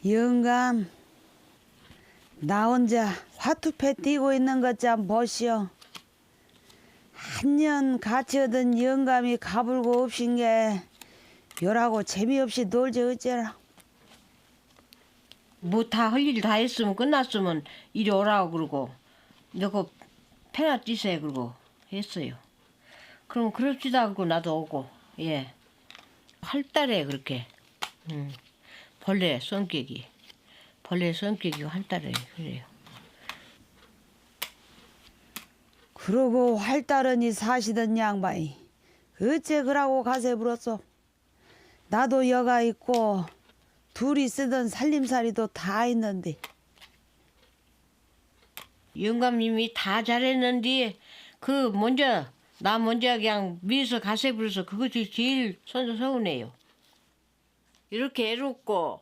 영감, 나 혼자 화투패 뛰고 있는 것 좀 보시오. 한 년 같이 얻은 영감이 가불고 없인 게 요라고 재미없이 놀지 어째라. 뭐 다 할 일 다 했으면 끝났으면 이리 오라고 그러고 너가 패나 뛰세요 그러고 했어요. 그럼 그럽시다 그러고 나도 오고 예 활달해 그렇게 벌레 성격이 활달해 그래요. 그러고 활달하니 사시던 양반이 어째 그러고 가세 불었어. 나도 여가 있고 둘이 쓰던 살림살이도 다 있는데. 영감님이 다 잘했는데 나 먼저 그냥 미래서 가세 부려서 그것이 제일 서운해요. 이렇게 애롭고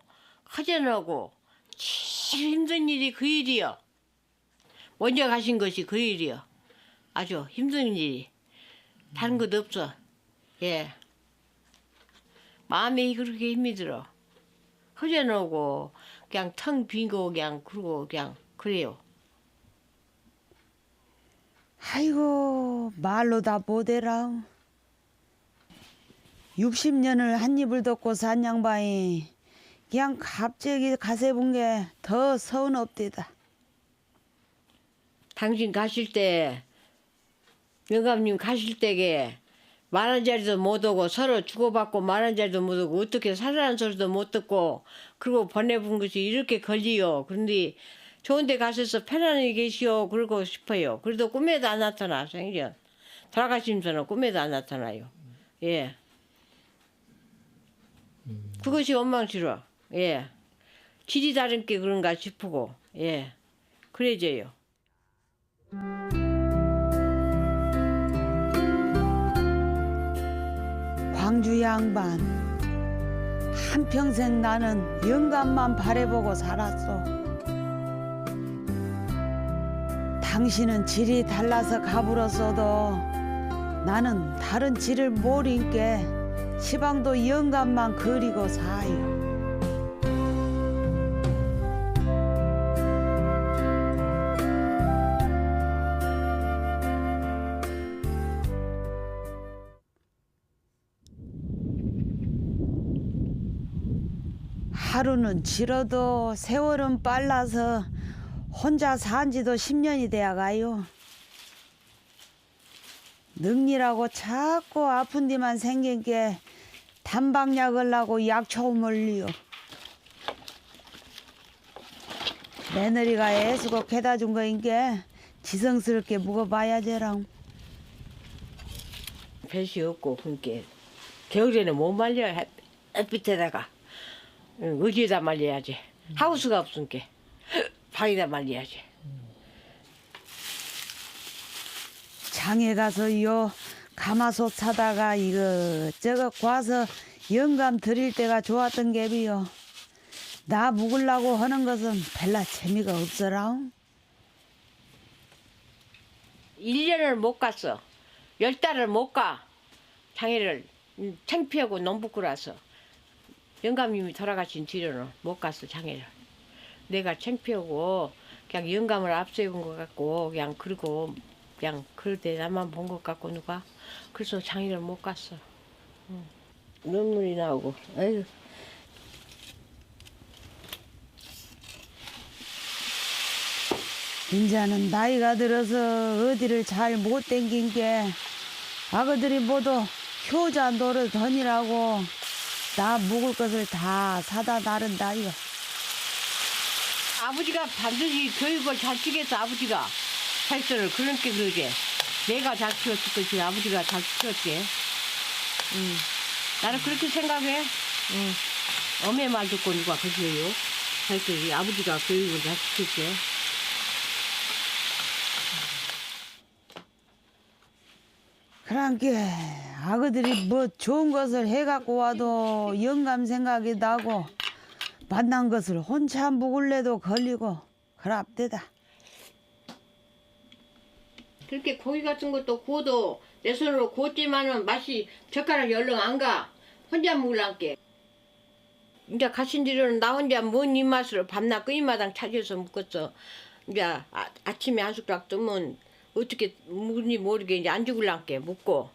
허전하고 제일 힘든 일이 그 일이요. 먼저 가신 것이 그 일이요. 아주 힘든 일이 다른 것 없어. 예. 마음이 그렇게 힘이 들어. 허전하고 그냥 텅 빈고 그냥 그러고 그냥 그래요. 아이고 말로 다 못해라. 60년을 한 입을 덮고 산 양반이 그냥 갑자기 가세 본 게 더 서운 없디다. 당신 가실 때 영감님 가실 때게 말 한 자리도 못 오고 서로 주고받고 말 한 자리도 못 오고 어떻게 살아라는 소리도 못 듣고 그리고 보내본 것이 이렇게 걸리요. 그런데 좋은 데 가셔서 편안히 계시오 그러고 싶어요. 그래도 꿈에도 안 나타나 생전. 돌아가시면서는 꿈에도 안 나타나요. 예. 그것이 원망스러워. 예. 질이 다른 게 그런가 싶고 예. 그래져요. 광주 양반, 한평생 나는 영감만 바라보고 살았어. 당신은 질이 달라서 가불었어도 나는 다른 질을 모른 게 시방도 영감만 그리고 사요. 하루는 길어도 세월은 빨라서 혼자 산 지도 10년이 돼야 가요. 능이라고 자꾸 아픈 데만 생긴 게 단박약을 하고 약초물리요. 며느리가 애쓰고 개다 준 거인 게 지성스럽게 묵어봐야지랑. 볕이 없고 그러니까 겨울에는 못 말려 햇빛에다가 어디에다 말려야지. 하우스가 없으니까 방에다 말려야지. 장에 가서 요 가마솥 사다가 이것저것 과서 영감 드릴 때가 좋았던 게비요. 나 묵으려고 하는 것은 별로 재미가 없어라. 1년을 못 갔어. 10달을 못 가. 장애를 창피하고 너무 부끄러워서. 영감님이 돌아가신 뒤로는 못 갔어 장애를. 내가 창피하고 그냥 영감을 앞세운 것 같고 그냥 그러고 그냥 그럴 때 나만 본 것 같고 누가 그래서 장애를 못 갔어. 눈물이 나오고 아유. 인자는 나이가 들어서 어디를 잘 못 댕긴 게 아그들이 모두 효자 노릇 하니라고 나 묵을 것을 다 사다 나른다요. 아버지가 반드시 교육을 잘 시켜서 아버지가 자식들을 그렇게 그러게. 내가 잘 키웠을 것이 아버지가 잘 키웠지. 나는 그렇게 생각해. 엄의 말 듣고 누가 그러세요. 자식들이 아버지가 교육을 잘 시켰지. 그랑께 아그들이 뭐 좋은 것을 해갖고 와도 영감 생각이 나고 만난 것을 혼자 묵을래도 걸리고 그랍대다. 그렇게 고기 같은 것도 구워도 내 손으로 구웠지만은 맛이 젓가락이 얼른 안 가. 혼자 먹으려니까. 이제 가신 뒤로는 나 혼자 뭔 입맛으로 밤낮 끊임마당 찾아서 묵었어. 이제 아침에 한 숟가락 뜨면 어떻게 묵은지 모르게 이제 안 죽을랑게 묵고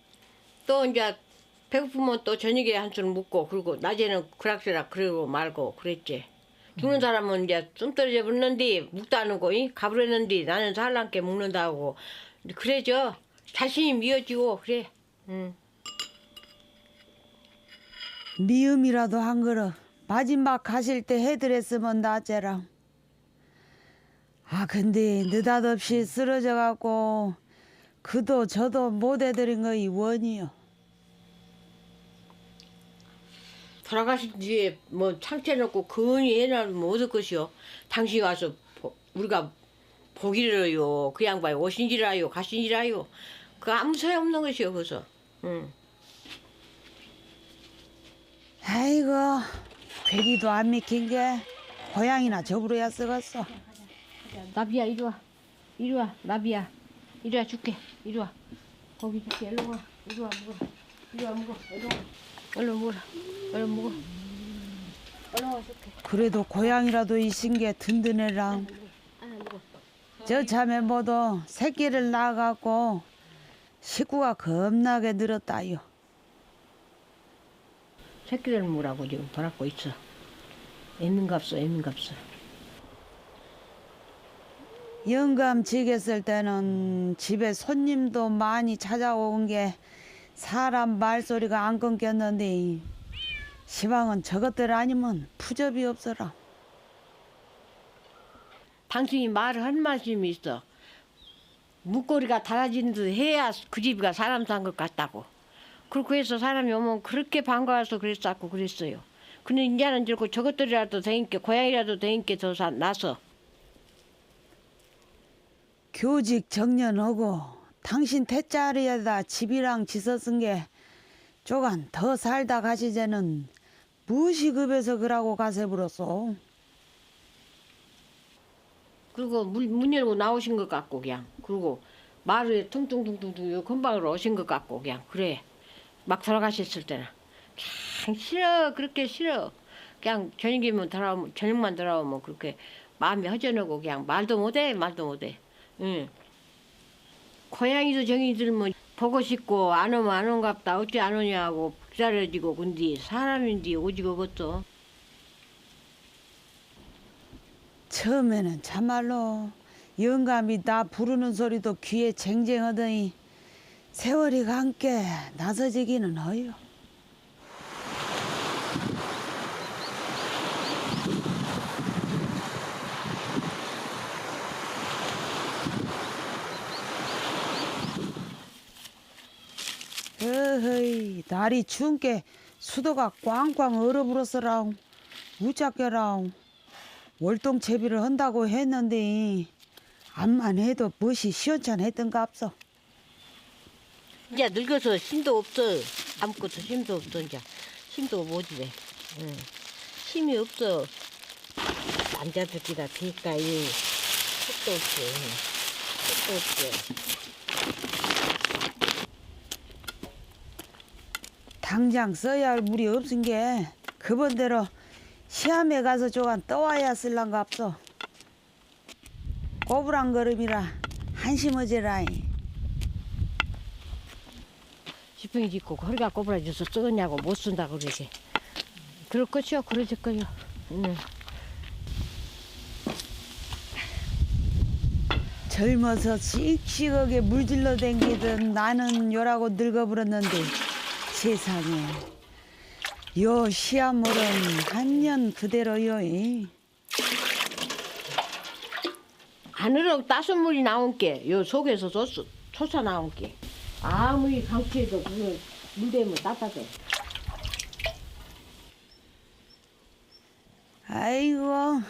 또 이제 배고프면 또 저녁에 한 술 묵고 그리고 낮에는 그락저락 그러고 말고 그랬지. 죽는 사람은 이제 숨 떨어져 붙는디 묵도 안 오고 가버렸는디 나는 살랑게 묵는다고 그래죠. 자신이 미어지고 그래. 미음이라도 한 그릇 마지막 가실 때 해드렸으면 낫제라. 아 근데 느닷없이 쓰러져 갖고 그도 저도 못 해드린 거이 원이요. 돌아가신 뒤에 뭐 창체 놓고 근히 해놔면 어떨 것이요. 당신이 와서 우리가 보기를요. 그 양반이 오신지라요 가신지라요. 그 아무 소용없는 것이요. 그래서 아이고 괴기도 안 믿긴 게 고향이나 접으러야 쓰겠어. 나비야 이리 와. 이리 와 나비야. 이리 와 줄게. 이리 와. 거기 줄게. 일로 와. 이리 와 먹어. 이리 와 먹어. 이리 와. 얼른 먹어라. 얼른 먹어. 얼른 와 줄게. 그래도 고향이라도 있은 게 든든해라. 저 참에 모두 새끼를 낳아갖고 식구가 겁나게 늘었다요. 새끼를 물라고 지금 돌아고 있어. 애민갑서 애민갑서. 영감 지겠을 때는 집에 손님도 많이 찾아온 게 사람 말소리가 안 끊겼는데 시방은 저것들 아니면 푸접이 없어라. 당신이 말을 한 말씀이 있어. 목걸이가 달아진 듯 해야 그 집이가 사람 산 것 같다고. 그렇고 해서 사람이 오면 그렇게 반가워서 그랬었고 그랬어요. 근데 이제는 저고 저것들이라도 되니까 고향이라도 되니까 더 나서. 교직 정년하고 당신 태짜리에다 집이랑 지서 쓴 게 조간 더 살다 가시제는 무엇이 급해서 그러고 가세 불었어. 그리고 문 열고 나오신 것 같고 그냥. 그리고 말을 퉁퉁퉁퉁퉁 요 금방으로 오신 것 같고 그냥 그래. 막 돌아가셨을 때는 그냥 싫어. 그렇게 싫어. 그냥 저녁만 돌아오면 그렇게 마음이 허전하고 그냥 말도 못해. 응. 고양이도 정이 들면 보고 싶고 안 오면 안 온갑다. 어찌 안 오냐고 기다려지고 근데 사람인데 오지가 없어. 처음에는 참말로 영감이 나 부르는 소리도 귀에 쟁쟁하더니 세월이 함께 나서지기는 어요. 어허이 날이 추운 게 수도가 꽝꽝 얼어불었어라. 우짜껴라. 월동채비를 한다고 했는데 암만 해도 멋이 시원찮했던가 없어. 이제 늙어서 힘도 없어. 아무것도 힘도 없어. 이제 힘도 못이래. 응. 힘이 없어. 남자들끼리 비까이 속도 없지. 속도 없지. 당장 써야 할 물이 없은 게 그번대로 시암에 가서 조간 떠와야 쓸란가 없어. 꼬부랑 걸음이라 한심어지라이. 지팡이 짚고 허리가 꼬부라져서 썩었냐고 못 쓴다고 그러지. 그럴 것이요. 그러질 거요. 응. 젊어서 씩씩하게 물질러 댕기던 나는 요라고 늙어버렸는데 세상에 요 시아물은 한년 그대로요. 하늘은 따뜻한 물이 나온 게 요 속에서 솟아 나온 게 아무리 강추해도 그걸 물대면 따뜻해. 아이고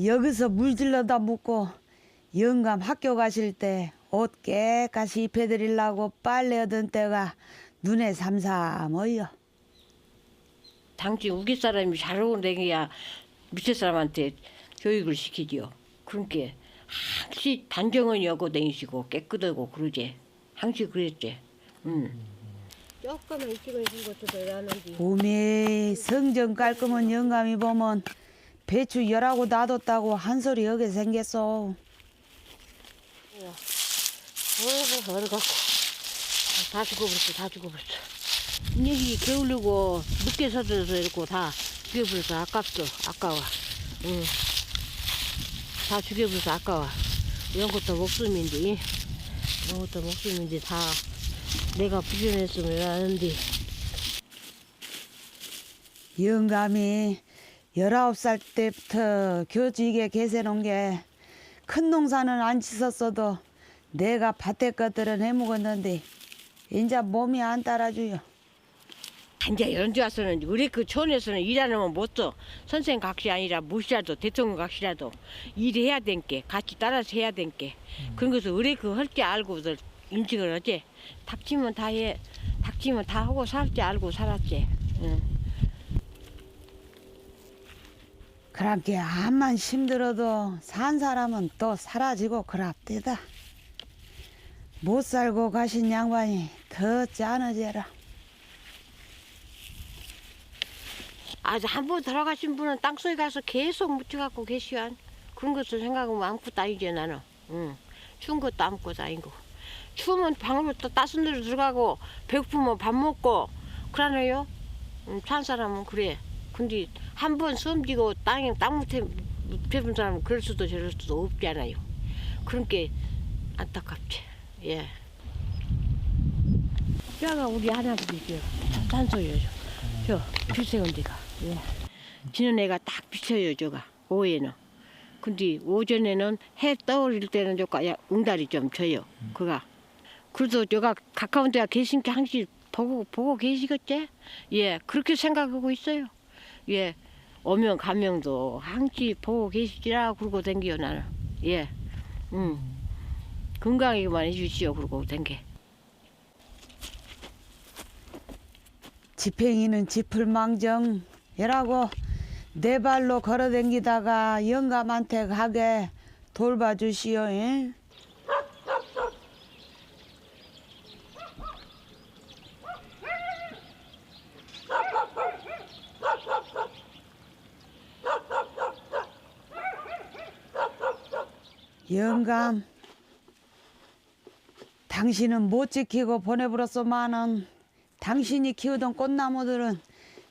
여기서 물질러다 묻고 영감 학교 가실 때 옷 깨끗이 입혀드리려고 빨래 얻은 때가 눈에 삼삼어요. 당신 우리 사람이 잘 오고 다녀야 밑에 사람한테 교육을 시키지요. 그러니까 항시 단정은 여고 다니시고 깨끗하고 그러지. 항시 그랬지. 조금만 일찍 해준 것도 대단한데. 봄에 성정 깔끔한 영감이 보면 배추 열하고 놔뒀다고 한 소리 하게 생겼어. 어이구, 어려갖고. 다 죽어버렸어, 다 죽어버렸어. 이 녀석이 게으르고 늦게 서들어서 이렇게 다 죽여버려서 아깝어, 아까워. 응. 다 죽여버려서 아까워. 이런 것도 목숨인데, 이런 것도 목숨인데 다 내가 부전했으면 하는데. 영감이 19살 때부터 교직에 계세놓은 게 큰 농사는 안 짓었어도 내가 밭에 것들은 해먹었는데 이제 몸이 안 따라줘요. 이제 이런 데 와서는 우리 그 촌에서는 일하면 못 써. 선생 각시 아니라 무시라도 대통령 각시라도 일해야 된게 같이 따라서 해야 된게 그런 것을 우리 그 할 줄 알고들 인식을 하지. 닥치면 다 해. 닥치면 다 하고 살 줄 알고 살았지. 응. 그렇게 암만 힘들어도 산 사람은 또 사라지고 그랍디다. 못 살고 가신 양반이 더 짠해져라. 아주 한 번 들어가신 분은 땅속에 가서 계속 묻혀갖고 계시한 그런 것을 생각하면 안고 다니지 나는. 응. 추운 것도 안고 다니고. 추우면 방으로 또 따뜻한 데로 들어가고 배고프면 밥 먹고 그러네요. 산 사람은 그래. 근데 한 번 숨지고 땅 묻혀본 사람은 그럴 수도 저럴 수도 없잖아요. 그런 게 안타깝지. 예. 뼈가 우리 하나들이죠. 산소요. 저 비세운 데가. 예. 지는 애가 딱 비쳐요 저가 오후에는. 근데 오전에는 해 떠오를 때는 저가 응달이 좀 져요. 그가. 그래도 저가 가까운 데가 계신 게 항상 보고 계시겠지? 예, 그렇게 생각하고 있어요. 예, 오면 가면도 항상 보고 계시지라 그러고 댕겨요 나는. 예, 건강하게만 해주시오 그러고 댕겨. 지팽이는 지풀망정 이라고 내 발로 걸어댕기다가 영감한테 가게 돌봐주시오. 예? 영감, 당신은 못 지키고 보내버렸소만은 당신이 키우던 꽃나무들은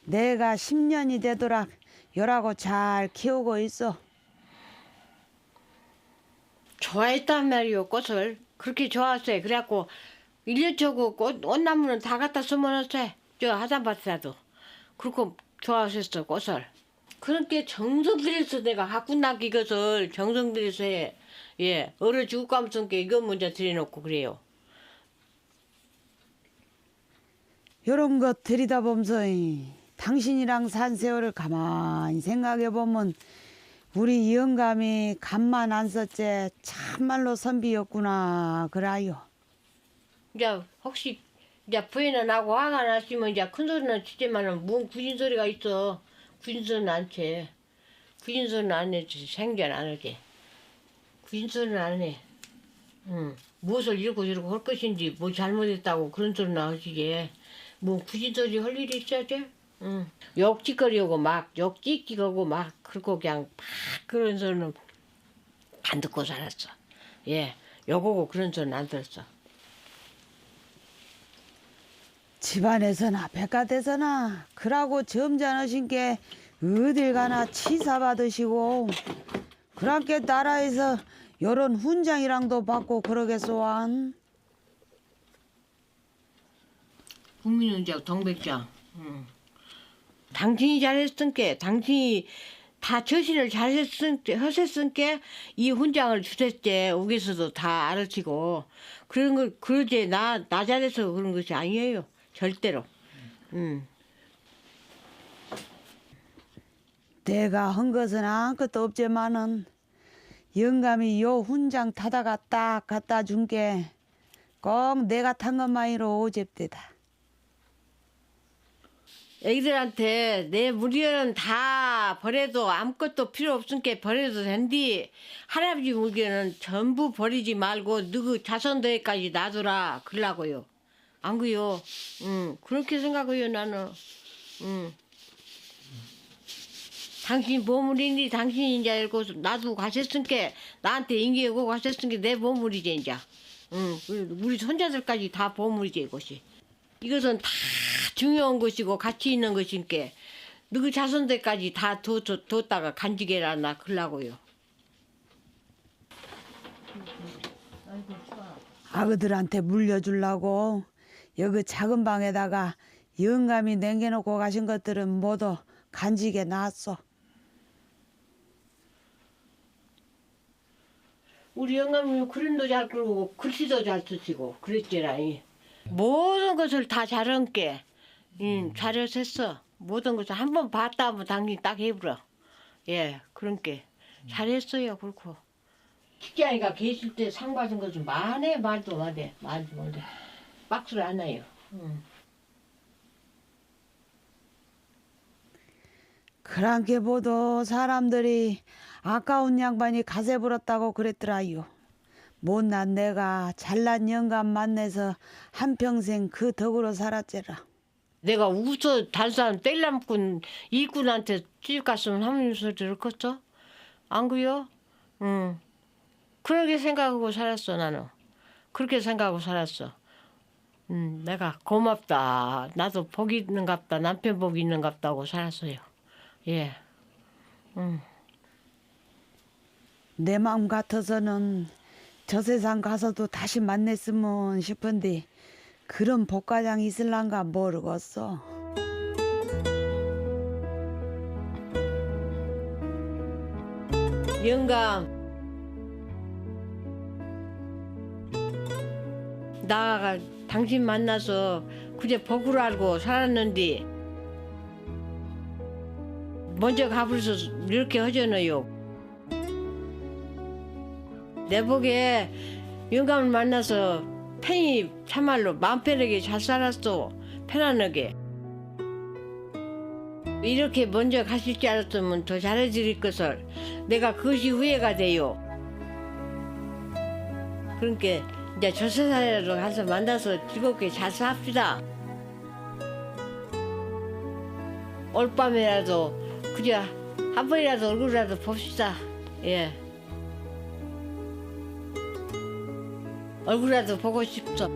내가 10년이 되도록 열하고 잘 키우고 있어. 좋아했단 말이오 꽃을. 그렇게 좋아했어요. 그래갖고 1년 초고 꽃나무는 다 갖다 심어놨어요. 저 하단밭에라도. 그렇고 좋아하셨어 꽃을. 그렇게 정성 들여서 내가 갖고 나기 이것을 정성 들여서 해. 예, 얼어 죽을 감성께 이거 먼저 들여놓고 그래요. 요런 것 들이다보면서 당신이랑 산 세월을 가만히 생각해보면 우리 영감이 간만 안 썼지 참말로 선비였구나 그라요. 이제 혹시 이제 부인은 나고 화가 나시면 이제 큰 소리는 치지만은 뭔 구진 소리가 있어. 구진 소리는 안 쳐. 구진 소리는 안 해. 생전 안 하지. 구진 소리는 안 해. 무엇을 이러고 저러고 할 것인지 뭐 잘못했다고 그런 소리나 하시게. 뭐 구진 소리 할 일이 있어야지. 욕짓거리하고 막 욕짓기하고 막 그러고 그냥 막 그런 소리는 안 듣고 살았어. 예, 욕하고 그런 소리는 안 들었어. 집안에서나 백화대서나 그러고 점잖으신 게 어딜 가나 치사받으시고 그렇게 나라에서 요런 훈장이랑도 받고 그러겠소한. 국민훈장 동백장. 당신이 잘했으니까 당신이 다 처신을 하셨으니까 이 훈장을 주셨지. 우기서도 다 알아치고 그런 걸 그러지 나 잘해서 그런 것이 아니에요. 절대로. 내가 한 것은 아무것도 없지만은 영감이 요 훈장 타다가 딱 갖다 준 게 꼭 내가 탄 것만으로 오집대다. 애기들한테 내 물건은 다 버려도 아무것도 필요 없으니까 버려도 된디 할아버지 물건은 전부 버리지 말고 누구 자손들까지 놔두라 그러려고요. 안 그요. 그렇게 생각해요 나는. 당신 보물이니 당신인 줄 알고 나도 가셨으니까 나한테 인기하고 가셨으니까 내 보물이지 이제. 우리 손자들까지 다 보물이지 이것이. 이것은 다 중요한 것이고 가치 있는 것이니까 너희 자손들까지 다 뒀다가 간직해라 나 그러려고요. 아그들한테 물려주려고 여기 작은 방에다가 영감이 남겨놓고 가신 것들은 모두 간직해 놨어. 우리 영감님 그림도 잘 그리고 글씨도 잘 쓰시고 그랬지라니. 모든 것을 다 잘한 게 잘했어. 모든 것을 한 번 봤다 하면 당신 딱 해버려. 예, 그런 게 잘했어요. 그렇고 식장이가 계실 때 상 받은 것은 많네. 말도 못해. 말도 못해. 박수를 안 해요. 그랑게 보도 사람들이 아까운 양반이 가세 부렸다고 그랬더라요. 못난 내가 잘난 영감 만나서 한평생 그 덕으로 살았제라. 내가 웃어 다른 사람 뗄람꾼 이꾼한테 집 갔으면 하는 소리를 컸어? 안 그요? 그렇게 생각하고 살았어 나는. 그렇게 생각하고 살았어. 내가 고맙다. 나도 복 있는갑다. 남편 복 있는갑다고 살았어요. 예. 내 마음 같아서는 저 세상 가서도 다시 만났으면 싶은데 그런 복가장 있을란가 모르겠어. 영감, 나가 당신 만나서 그저 복을 알고 살았는데 먼저 가버려서 이렇게 허전해요. 내 복에 영감을 만나서 편히 참말로 마음 편하게 잘 살았어. 편안하게. 이렇게 먼저 가실 줄 알았으면 더 잘해드릴 것을 내가 그것이 후회가 돼요. 그러니까 이제 저 세상으로 가서 만나서 즐겁게 잘 삽시다. 올밤이라도 그저 한 번이라도 얼굴이라도 봅시다. 예. 얼굴이라도 보고 싶어.